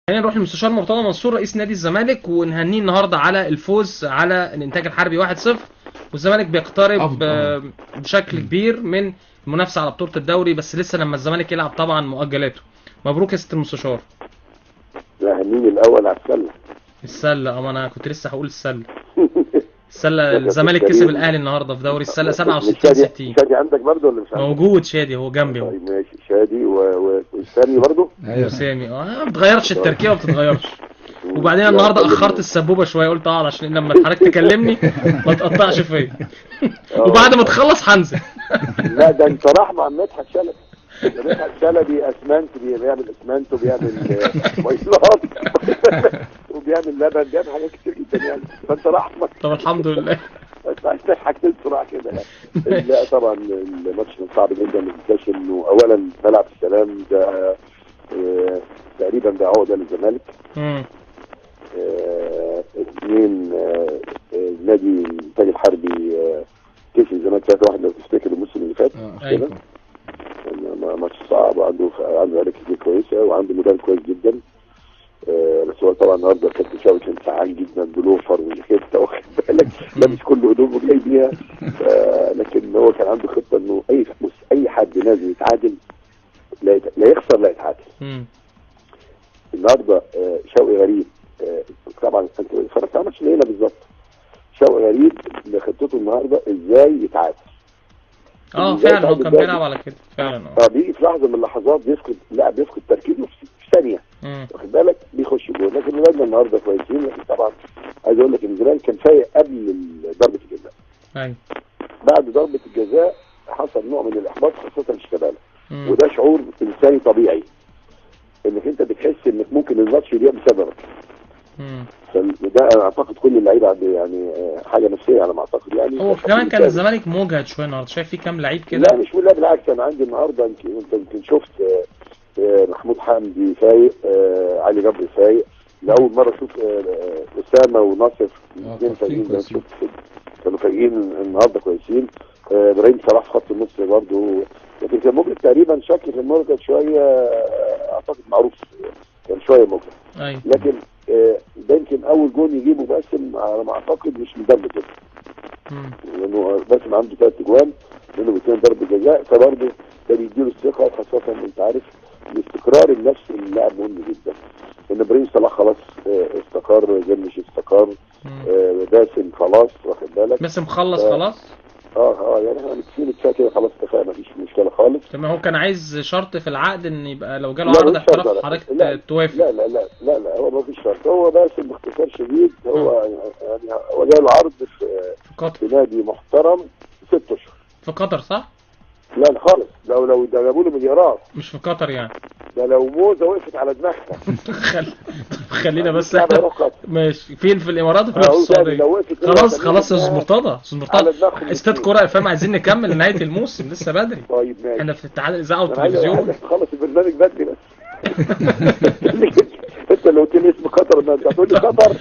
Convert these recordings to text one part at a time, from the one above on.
خلينا نروح للمستشار مرتضى منصور رئيس نادي الزمالك ونهنيه النهارده على الفوز على الانتاج الحربي 1-0. والزمالك بيقترب بشكل كبير من المنافسه على بطوله الدوري، بس لسه لما الزمالك يلعب طبعا مؤجلاته. مبروك يا ست المستشار. لا، مين الاول على السله؟ السله، ما انا كنت لسه هقول السله. السله ده كابتن الزمالك كسب كريم. الاهلي النهارده في دوري السله مش 67 شادي 60. شادي عندك برضه ولا مش عندك؟ موجود شادي، هو جنبي اهو. طيب ماشي، شادي والثاني برضه. وسامي ما بتغيرش التركيبه، ما بتتغيرش. وبعدين لا النهارده اخرت كلمني. السبوبه شويه، قلت اقعد عشان لما حضرتك تكلمني ما تقطعش فيا. وبعد ما والله. تخلص هنزل. لا ده انت راح مع مدحت شلبي. ده مدحت شلبي اسمنت، بيعمل اسمنت وبيعمل ميلاد وبيعمل لبن، بيعمل حاجات كتير جدا يعني، فانت راح. طب الحمد لله. بس عايز حاجتين بسرعه كده يعني. لا طبعا الماتش كان صعب جدا، ما تنساش انه اولا ملعب السلام ده تقريبا ده عقده للزمالك. اثنين نادي الانتاج الحربي كسب الزمالك 3-1 لو تفتكر الموسم اللي فات. ايوه. ماتش صعب، عنده لعيبه كتير كويسه وعنده مدرب كويس جدا. بس هو طبعا النهارده كابتن شاوي كان سعان جدا بلوفر والخطه، واخد بالك لابس كل هدومه جاي بيها. لكن هو كان عنده خطه انه اي حد نازل يتعادل لا يخسر لا يتعادل. النهارده شوقي غريب، طبعا انت اتفرجت على ماتش الليله بالظبط. شوقي غريب خطته النهارده ازاي يتعادل. فعلا هو كان بيلعب على كده فعلا. بيجي في لحظه من اللحظات بيفقد تركيزه في ثانيه، واخد بالك، بيخش جول. لكن ولادنا النهارده كويسين، لكن طبعا عايز اقول لك ان الزمالك كان فايق قبل ضربه الجزاء. ايوه. بعد ضربه الجزاء حصل نوع من الاحباط خاصه لشيكابالا، وده شعور انساني طبيعي، انك انت بتحس انك ممكن الماتش يضيع بسببك. ده انا اعتقد كل اللعيبه يعني حاجه نفسيه على ما اعتقد يعني. هو كمان كان الزمالك مجهد شويه النهارده، شايف في كام لعيب كده. لا مش لا بالعكس، انا عندي النهارده انت يمكن شفت محمود حمدي فايق، علي جبر فايق. لاول مره اشوف اسامه وناصر الاثنين فايقين، زي ما شفت كانوا فايقين النهارده كويسين. ابراهيم صلاح في خط النص برضه، لكن كان مجرد تقريبا شكل في المركز شويه، اعتقد معروف كان شويه مجرد. لكن ده يمكن اول جون يجيبه باسم على ما اعتقد مش من ضربه جزاء، لانه باسم عنده 3 اجوان منهم 2 ضربه جزاء، فبرضه ده بيديله الثقه، خاصه انت عارف الاستقرار النفسي للاعب مهم جدا. ان ابراهيم صلاح خلاص استقر، جنش استقر، باسم خلاص، واخد بالك، باسم خلص خلاص. يعني احنا متفقين كده خلاص، اتفقنا، مفيش مشكله خالص. تمام. هو كان عايز شرط في العقد ان يبقى لو جاله عرض احتراف حضرتك توافق. لا هو مفيش شرط، هو باسم باختصار شديد هو يعني هو جاله عرض في نادي محترم 6 اشهر في قطر، صح؟ لا خالص، لو ده جابوا له مليارات. مش في قطر يعني. ده لو موزه وقفت على دماغها. خلينا بس ماشي. فين، في الامارات ولا في السعوديه؟ خلاص يا استاذ مرتضى، استاد كوره فاهم، عايزين نكمل لنهايه الموسم، لسه بدري. طيب ماشي، احنا في اتحاد الاذاعه والتلفزيون. خلص البرنامج بدري بس. انت لو قلت لي اسم قطر ما انت هتقول لي قطر.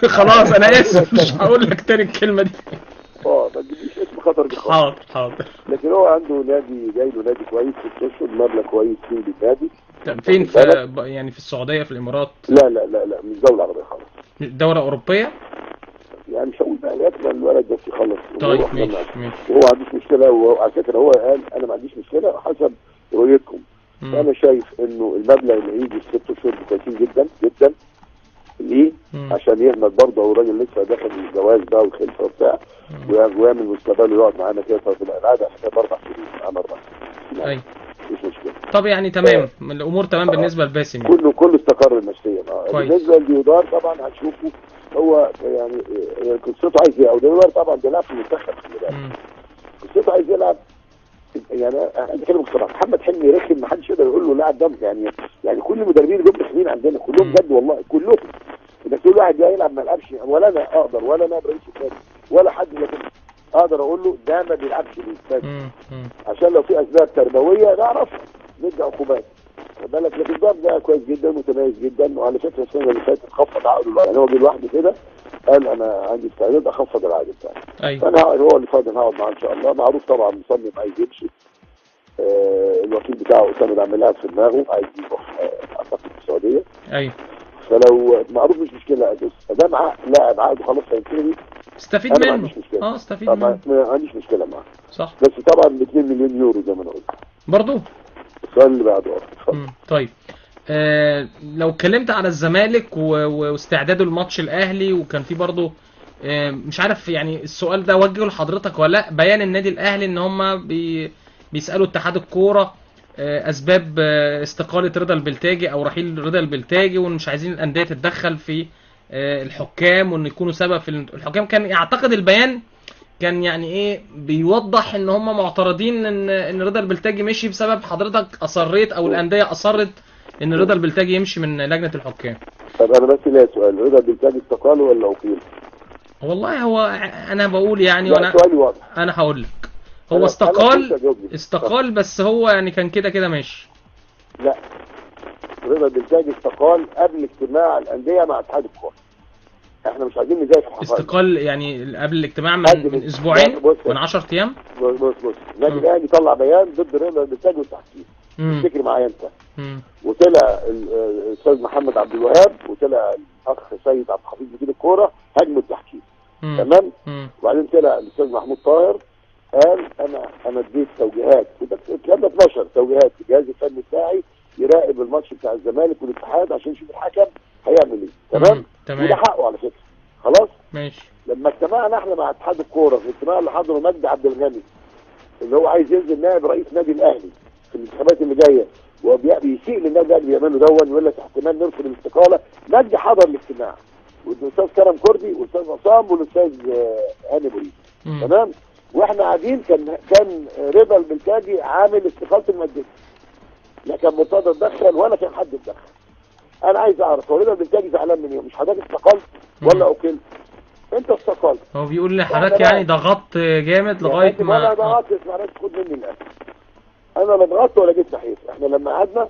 خلاص انا اسف، مش هقول لك تاني الكلمه دي. ما تجيبليش اسم قطر دي خالص. حاضر. لكن هو عنده نادي، جاي له نادي كويس في التشهر، مبلغ كويس فيه للنادي. فين، في يعني في السعوديه، في الامارات؟ لا مش دوله عربيه خالص. دوله اوروبيه يعني مش هقول بقى، يكمل الولد بس يخلص. طيب ماشي. وهو ما عندوش مشكله، وعلى فكره هو قال انا ما عنديش مشكله حسب رؤيتكم. انا شايف انه المبلغ اللي هيجي في 6 شهور كويسين جدا جدا ليه؟ عشان يهمل برضه، هو راجل لسه داخل الجواز بقى والخلفه وبتاع، ويعمل مستقبله يقعد معانا كده، فتبقى القعده حساب 4 سنين معانا 4 سنين. ايوه مش مشكله. طب يعني تمام، الامور تمام بالنسبه لباسم يعني. كله استقر نفسيا. بالنسبه لديودار طبعا هتشوفه هو يعني قصته عايز ايه، او ديودار طبعا بيلعب في المنتخب، قصته عايز يلعب. يعني انا بتكلم بصراحه، محمد حلمي رخم، ما حدش يقدر يقول له لاعب ده يعني كل المدربين اللي دول رخمين عندنا كلهم بجد والله، كلهم. انك تقول واحد لا يلعب ما يلعبش، ولا انا اقدر، ولا انا ابراهيم سكري، ولا حد، لكن اقدر اقول له ده ما بيلعبش ليه، عشان لو في اسباب تربويه نعرفها ندي عقوبات، بالك. لكن ده كويس جدا متميز جدا، وعلى فكره السنه اللي فاتت خفض عقده، يعني هو جه لوحده كده قال انا عندي استعداد اخفض العقد بتاعي. فانا هو اللي فاضل هقعد معاه ان شاء الله. معروف طبعا مصمم عايز يمشي، الوكيل بتاعه اسامه عامل لاعب في دماغه، عايز يروح اعتقد في السعوديه. ايوه. فلو معروف مش مشكله ادوس ادام لاعب عقده خلاص هينتهي استفيد منه. استفيد منه، ما عنديش مشكله معاه. صح، بس طبعا ب 2 مليون يورو زي ما انا قلت برضه. السؤال اللي بعده. طيب لو اتكلمت على الزمالك واستعداده لماتش الاهلي، وكان في برضه مش عارف يعني السؤال ده وجهه لحضرتك ولا لا، بيان النادي الاهلي ان هم بيسالوا اتحاد الكوره اسباب استقاله رضا البلتاجي او رحيل رضا البلتاجي، ومش عايزين الانديه تتدخل في الحكام وان يكونوا سبب في الحكام. كان اعتقد البيان كان يعني ايه بيوضح ان هم معترضين ان رضا البلتاجي مشي بسبب حضرتك اصريت او الانديه اصرت ان رضا البلتاجي يمشي من لجنه الحكام. طب انا بس ليا سؤال، رضا البلتاجي استقال ولا اقيل؟ والله هو انا بقول يعني، وانا سؤالي واضح. انا هقول لك هو استقال بس هو يعني كان كده ماشي. لا، رضا البلتاجي استقال قبل اجتماع الانديه مع اتحاد الكوره. احنا مش عايزين نزايد في حقائق. استقال يعني قبل الاجتماع من اسبوعين، من 10 ايام. بص النادي الاهلي طلع بيان ضد رضا البلتاجي والتحكيم. تفتكر معايا انت؟ وطلع الاستاذ محمد عبد الوهاب وطلع الاخ سيد عبد الحفيظ مدير الكوره هاجموا التحكيم. تمام؟ وبعدين طلع الاستاذ محمود طاهر قال انا اديت توجيهات، الكلام ده 12 توجيهات الجهاز الفني بتاعي يراقب الماتش بتاع الزمالك والاتحاد عشان يشوف الحكم هيعمل ايه. تمام؟ وده حقه على فكره. خلاص؟ ماشي. لما اجتمعنا احنا مع اتحاد الكوره في الاجتماع اللي حضره مجدي عبد الغني اللي هو عايز ينزل نائب رئيس نادي الاهلي في الانتخابات اللي جايه، وبيسيء للنادي الاهلي بيعملوا دون يقول لك احتمال نرفض الاستقاله، مجدي حضر الاجتماع والاستاذ كرم كردي والاستاذ عصام والاستاذ هاني بوريد. تمام؟ واحنا قاعدين كان رضا البلتاجي عامل استقالته الماديه. لا كان مرتضى اتدخل ولا كان حد اتدخل. انا عايز اعرف هو رضا البلتاجي زعلان من ايه؟ مش حضرتك استقلت ولا اقلت؟ انت استقلت. هو بيقول لحضرتك يعني ضغطت جامد لغايه ما انا ضغطت. اسمع بس خد مني الاخر. انا لا ضغطت ولا جيت ناحيته. احنا لما قعدنا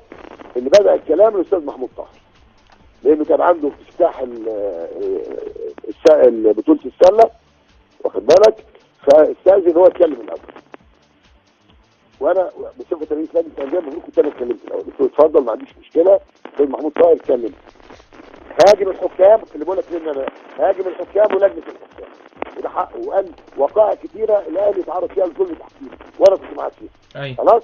اللي بدا الكلام الاستاذ محمود طاهر لانه كان عنده افتتاح بطوله السله واخد بالك، فاستاذن هو يتكلم الاول. وانا بصفه رئيس لجنه الانديه المفروض كنت انا اتكلمت الاول، قلت له اتفضل ما عنديش مشكله. الاستاذ محمود طاهر اتكلم هاجم الحكام اللي بقول لك انا هاجم الحكام ولجنه الحكام وده حقه، وقال وقائع كثيره الاهلي اتعرض فيها لظلم تحكيم وانا كنت معاه فيها. خلاص؟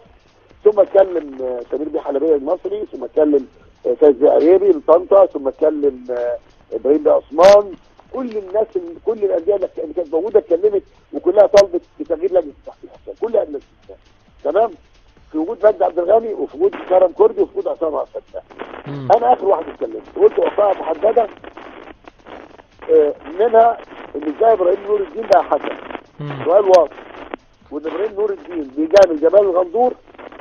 ثم اتكلم سمير بيه حلبيه المصري، ثم اتكلم فايز بيه عريبي لطنطا، ثم اتكلم ابراهيم بيه عثمان. كل الناس كل الانديه اللي كانت موجوده اتكلمت وكلها طلبت بتغيير لجنه التحكيم كل انديه. تمام؟ في وجود مجدي عبد الغني وفي وجود كرم كردي وفي وجود عصام عبد الفتاح. انا اخر واحد اتكلمت قلت وقائع محدده منها ان ازاي ابراهيم نور الدين بقى حكم. سؤال واضح. وان ابراهيم نور الدين بيجامل جمال الغندور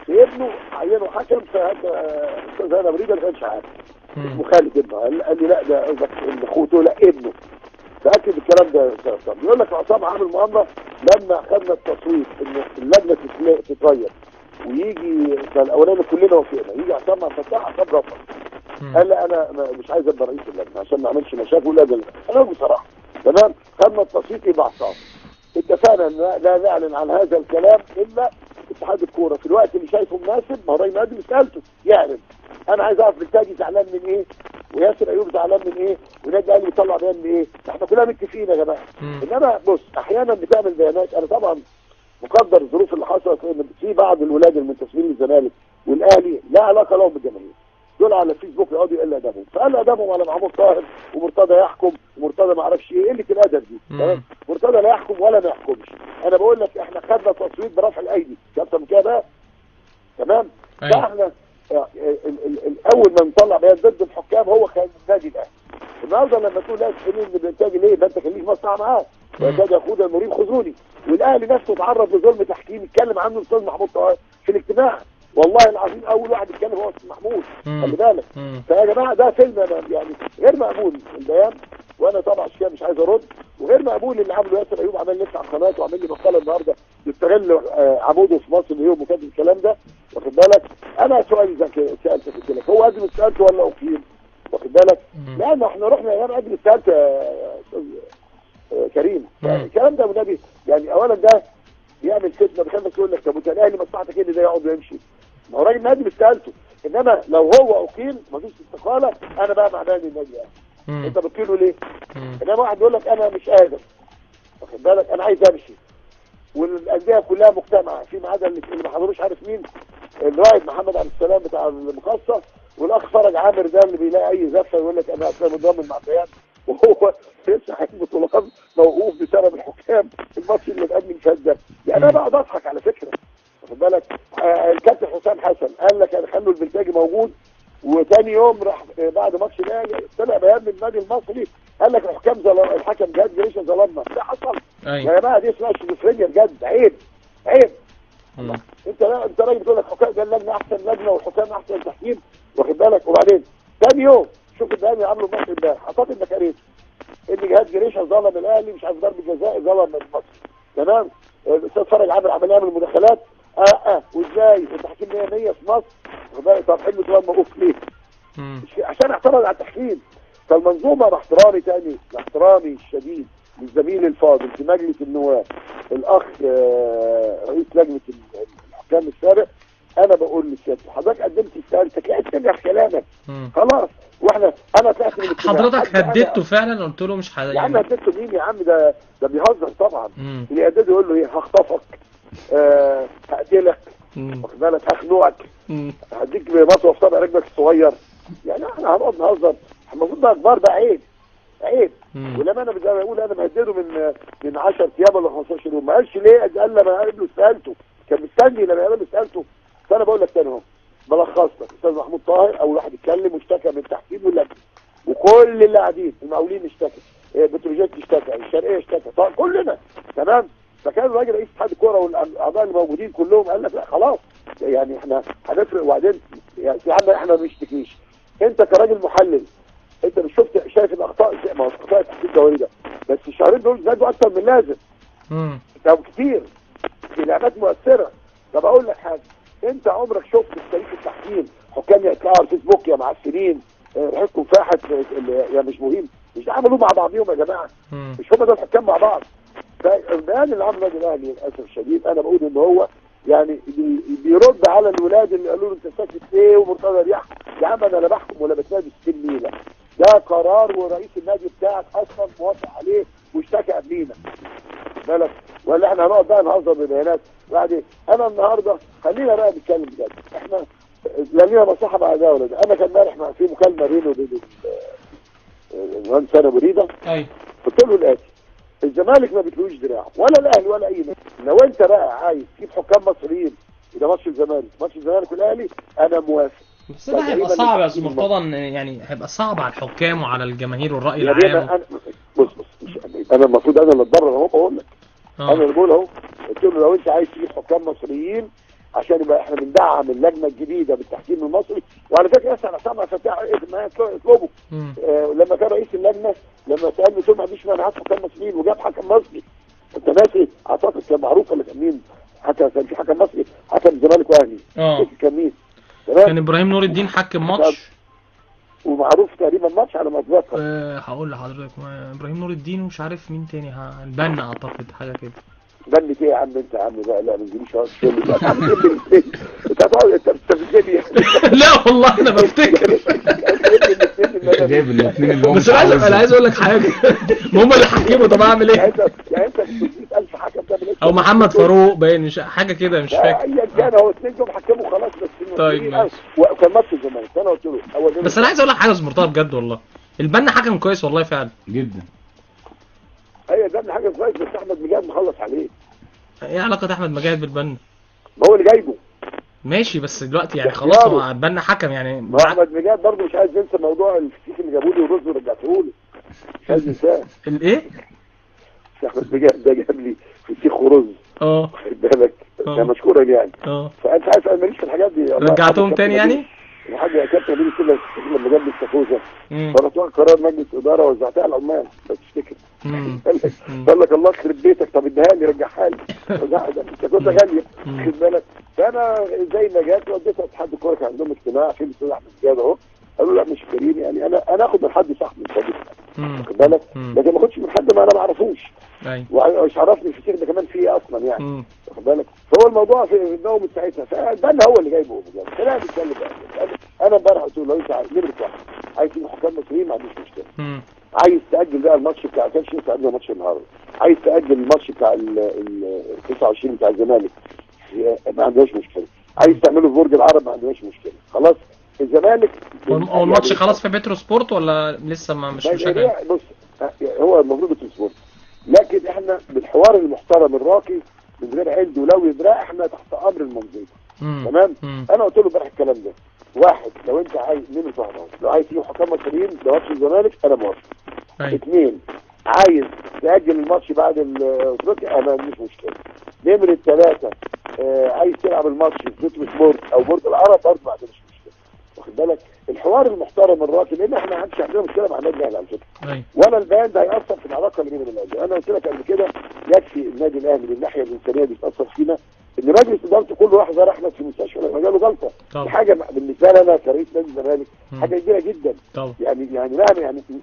في ابنه عينه حكم استاذ هذا بريده ما كانش عارف اسمه خالد ابنه. قال لي لا ده قصدك ان اخوته، لا ابنه. تاكد الكلام ده. بيقول لك عصام عامل مؤامره لما خدنا التصويت ان اللجنه تتغير ويجي كان الاولاني كلنا وافقنا يجي عصام عبد الفتاح عصام رفض. قال لا انا مش عايز ابقى رئيس اللجنه عشان ما اعملش مشاكل. لا انا اقول بصراحه. تمام؟ خدنا التصويت يبقى عصام. اتفقنا ان لا نعلن عن هذا الكلام الا اتحاد الكوره في الوقت اللي شايفه مناسب. ما هو راجل قدم سالته يعلن. انا عايز اعرف بلتاجي زعلان من ايه وياسر ايوب زعلان من ايه والنادي الاهلي بيطلع بيان بايه. احنا كلنا متفقين يا جماعه. انما بص احيانا بتعمل بيانات. انا طبعا مقدر الظروف اللي حصلت ان في بعض الولاد المنتسبين للزمالك والاهلي لا علاقه لهم بالجماهير دول على الفيسبوك يقعدوا يقل ادبهم، فقال ادبهم على محمود طاهر ومرتضى يحكم ومرتضى ما اعرفش ايه. قله الادب دي. تمام؟ مرتضى لا يحكم ولا ما يحكمش. انا بقول لك احنا خدنا تصويت برفع الايدي اكتر من كده بقى. تمام؟ فاحنا اول ما نطلع بيان ضد الحكام هو كان النادي الاهلي. النهارده لما تقول لا تحليل من الانتاج ليه؟ ده انت خليك مصنع معاه. وانتاج ياخد المريض خذوني. والاهلي نفسه اتعرض لظلم تحكيم اتكلم عنه الاستاذ محمود طاهر في الاجتماع. والله العظيم اول واحد يتكلم هو الاستاذ محمود. خلي بالك. فيا جماعه ده فيلم يعني غير مقبول البيان. وانا طبعا كده مش عايز ارد. وغير مقبول اللي عمله ياسر ايوب عمال يفتح قناه وعمل لي مقاله النهارده يستغل عموده في مصر اليوم وكاتب الكلام ده. واخد بالك؟ انا سؤالي زي سالت قلت لك هو ازمه سالته ولا اقيم؟ واخد بالك؟ لان احنا رحنا ايام اجل سالت يا استاذ كريم. الكلام ده والنبي يعني اولا ده بيعمل فتنه بخليك يقول لك طب انت الاهلي مصلحتك ايه اللي ده يقعد ويمشي؟ ما هو راجل نادي مستقالته. انما لو هو اقيل مفيش استقالة قال انا بقى مع نادي النادي الاهلي. انت بتطيله ليه؟ انما واحد يقول لك انا مش قادر، واخد بالك، انا عايز امشي، والانديه كلها مجتمعه فيما عدا اللي ما حضروش، عارف مين؟ الرائد محمد عبد السلام بتاع المقصه، والاخ فرج عامر ده اللي بيلاقي اي زفه يقول لك انا اصلا متضامن مع بيان، وهو لسه حاجه بطولات موقوف بسبب الحكام الماتش اللي اتقدم فات ده. يعني انا بقعد اضحك على فكره، واخد بالك. الكابتن حسام حسن قال لك انا خلوا البلتاجي موجود، وثاني يوم راح بعد ماتش الاهلي طلع بيان من النادي المصري قال لك الحكم جهاد جريشه ظلمنا. ده حصل يا جماعه، دي اسمها شيزوفرينيا بجد، عيب عيب. انت راجل بتقول لك حكام ده اللجنه احسن لجنه والحكام احسن تحكيم، واخد بالك. وبعدين ثاني يوم شوف البيان عملوا الماتش امبارح، اعتقد انك قريت ان جهاد جريشه ظلم الاهلي، مش عارف ضربه جزاء ظلم المصري، تمام. الاستاذ فرج عامر عمل يعمل مداخلات، وازاي التحكيم 100 في مصر، واخد بالك. طب حلو سؤال موقوف ليه؟ عشان اعترض على التحكيم. فالمنظومه باحترامي تاني، باحترامي الشديد للزميل الفاضل في مجلس النواب الاخ رئيس لجنه الحكام السابق، انا بقول لسيادتك حضرتك قدمت استقالتك، لا ترجع في كلامك خلاص. واحنا انا طلعت من الاجتماع. حضرتك هددته فعلا؟ قلت له مش يا عم هددته مين يا عم؟ ده بيهزر طبعا. اللي يهدده يقول له ايه؟ هخطفك، هقتلك، واخد بالك، هخنقك، هديك مطوه في طبق رجلك الصغير. يعني احنا هنقعد نهزر؟ المفروض ده كبار، ده عيب عيب. ولما انا بقول انا مهدده من 10 ايام ولا 15 يوم، ما قالش ليه؟ قال لما قابله استقالته، كان مستني لما قابله استقالته. فانا بقول لك تاني اهو، بلخص لك، استاذ محمود طاهر اول واحد اتكلم واشتكى من التحكيم واللجنه، وكل اللي قاعدين المقاولين اشتكى، بتروجيت اشتكى، الشرقيه اشتكى، طبعا كلنا تمام. فكان الراجل رئيس اتحاد الكوره والاعضاء الموجودين كلهم قال لك لا خلاص، يعني احنا هنفرق. وبعدين يعني يا عم احنا ما بنشتكيش، انت كراجل محلل انت مش شايف الاخطاء، ما هو اخطاء التحكيم الدولي ده، بس الشهرين دول زادوا اكتر من اللازم. ده كتير، في لعبات مؤثره. طب اقول لك حاجه، انت عمرك شفت في تاريخ التحكيم حكام يطلعوا على الفيسبوك يا معسلين ريحتكم فاحت يا مش مهم؟ مش ده عملوه مع بعضيهم يا جماعه؟ مش هم دول الحكام مع بعض؟ فالبيان اللي عمله النادي الاهلي للاسف الشديد، انا بقول ان هو يعني بيرد على الولاد اللي قالوا له انت ساكت ليه ومرتضى رياح. يا عم انا لا بحكم ولا بتنادي 60 ميله، ده قرار ورئيس النادي بتاعك اصلا موافق عليه واشتكى قبلينا، بالك. ولا احنا هنقعد بقى نهزر ببيانات بعدين؟ انا النهارده خلينا بقى نتكلم بجد، احنا لا لينا مصلحه مع ده ولا ده. انا كان امبارح في مكالمه بينه وبين المهندس انا بريده، قلت له الاتي: الزمالك ما بتلوش دراع ولا الاهلي ولا اي نادي. لو انت بقى عايز تجيب حكام مصريين ده ماتش الزمالك والاهلي، انا موافق. بس ده هيبقى صعب يا استاذ مرتضى، يعني هيبقى صعب على الحكام وعلى الجماهير والراي العام. بص انا المفروض انا اللي اتضرر اهو، بقول لك انا اللي بقول اهو. قلت له لو انت عايز تجيب حكام مصريين عشان يبقى احنا بندعم اللجنه الجديده بالتحكيم المصري. وعلى فكره اسال عصام فتاح ما يطلبوا لما كان رئيس اللجنه، لما سالني قلت له ما عنديش مانع حكام مصريين، وجاب حكم مصري. انت ناسي؟ اعتقد كان معروف ولا كان مين؟ كان في حكم مصري حكم الزمالك واهلي. كان مين؟ كان ابراهيم نور الدين حكم ماتش، ومعروف تقريبا ماتش على ما اتذكر. هقول لحضرتك ابراهيم نور الدين ومش عارف مين تاني، البنا اعتقد حاجه كده. بني ايه يا عم انت يا عم بقى؟ لا ما تجيبيش انت هتقعد انت بتستفزني. لا والله انا بفتكر جايب الاثنين اللي هم بس انا عايز اقول لك حاجه، ما هم اللي حكموا. طب اعمل ايه؟ يعني انت 600,000 حكم ده او محمد فاروق باين، مش حاجه كده، مش فاكر. ايا كان هو اثنين دول حكموا خلاص. بس طيب ماشي. وكان ماتش الزمالك انا قلت له بس انا عايز اقول لك حاجه يا مرتضى بجد والله، البنا حكم كويس والله فعلا جدا. ايوه ده حاجه كويس، بس احمد مجاهد مخلص عليه. ايه علاقه احمد مجاهد بالبنا؟ ما هو اللي جايبه. ماشي بس دلوقتي يعني خلاص هو البنا حكم يعني. ما احمد مجاهد برضه مش عايز ينسى موضوع الفسيخ اللي جابوه لي والرز ورجعته له، مش عايز ينساه. الايه؟ احمد مجاهد ده جاب لي فسيخ ورز، واخد بالك، ده مشكورا يعني. فانت عارف انا ماليش في الحاجات دي. رجعتهم تاني يعني؟ الحاجه يا كابتن نبيل كده لما جاب لي السفوزه، فرحت واخد قرار مجلس اداره وزعتها على العمال لو تفتكر. قال لك الله يخرب بيتك، طب اديها لي رجعها لي، السفوزه غاليه، واخد بالك. فانا زي ما جات وديتها اتحاد الكوره، كان عندهم اجتماع في الاستاذ احمد زياد اهو، قالوا لا مش كريم يعني انا اخد من حد صاحبي صديقي، واخد بالك، لكن ما اخدش من حد ما انا ما اعرفوش. ومش عرفني الفسيخ ده كمان فيه اصلا يعني، واخد بالك. فهو الموضوع في النوم من ساعتها، فده هو اللي جايبه. خلينا نتكلم بقى. انا امبارح قلت له لو انت نمرة واحد عايز تجيب حكام مصريين ما عنديش مشكله. مم. عايز تاجل بقى الماتش بتاع كانش تاجل ماتش النهارده، عايز تاجل الماتش بتاع ال 29 بتاع الزمالك ما عندناش مشكله، عايز تعمله في برج العرب ما عندناش مشكله. خلاص الزمالك هو الماتش خلاص في بترو سبورت ولا لسه مش شغال؟ بص هو المفروض بترو سبورت، لكن احنا بالحوار المحترم الراقي من غير عند ولو يدرى احنا تحت امر المنظومه. تمام. انا قلت له امبارح الكلام ده، واحد لو انت عايز نمر واحد اهو، لو عايز تجيب حكام مصريين ده ماتش الزمالك انا موافق. اثنين عايز تاجل الماتش بعد افريقيا انا ما عنديش مشكله. نمرة ثلاثه عايز تلعب الماتش في بترو سبورت او برج العرب برضه ما عندناش مشكله. واخد بالك الحوار المحترم الراقي، لان احنا ما عندنا مشكله مع النادي الاهلي على فكره، ولا البيان ده هيأثر في العلاقه اللي بين الانديه. انا قلت لك قبل كده يكفي النادي الاهلي من الناحيه الانسانيه بيتاثر فينا ان مجلس ادارته كل واحد زار احمد في المستشفى لما جاله جلطه. دي حاجه بالنسبه لي انا كرئيس نادي الزمالك حاجه كبيره جدا. يعني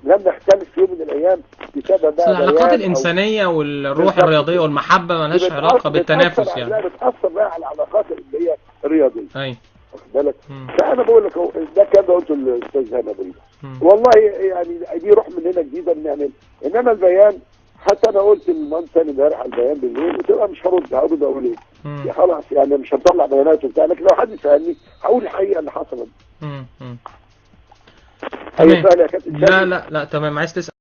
لم نختلف في يوم من الايام بسبب بقى العلاقات الانسانيه والروح الرياضيه والمحبه ما لهاش علاقه بالتنافس يعني. لا بتاثر بقى على العلاقات اللي هي الرياضيه. ايوه واخد بالك. فانا بقول لك ده كان قلته للاستاذ هاني ابو والله يعني دي روح مننا جديده بنعمل. انما البيان حتى انا قلت للمهندس ثاني امبارح على البيان بالليل قلت له مش هرد اقول ايه خلاص يعني مش هنطلع بيانات وبتاع، لكن لو حد سالني هقول الحقيقه اللي حصلت. تمام. لا تمام. عايز تسال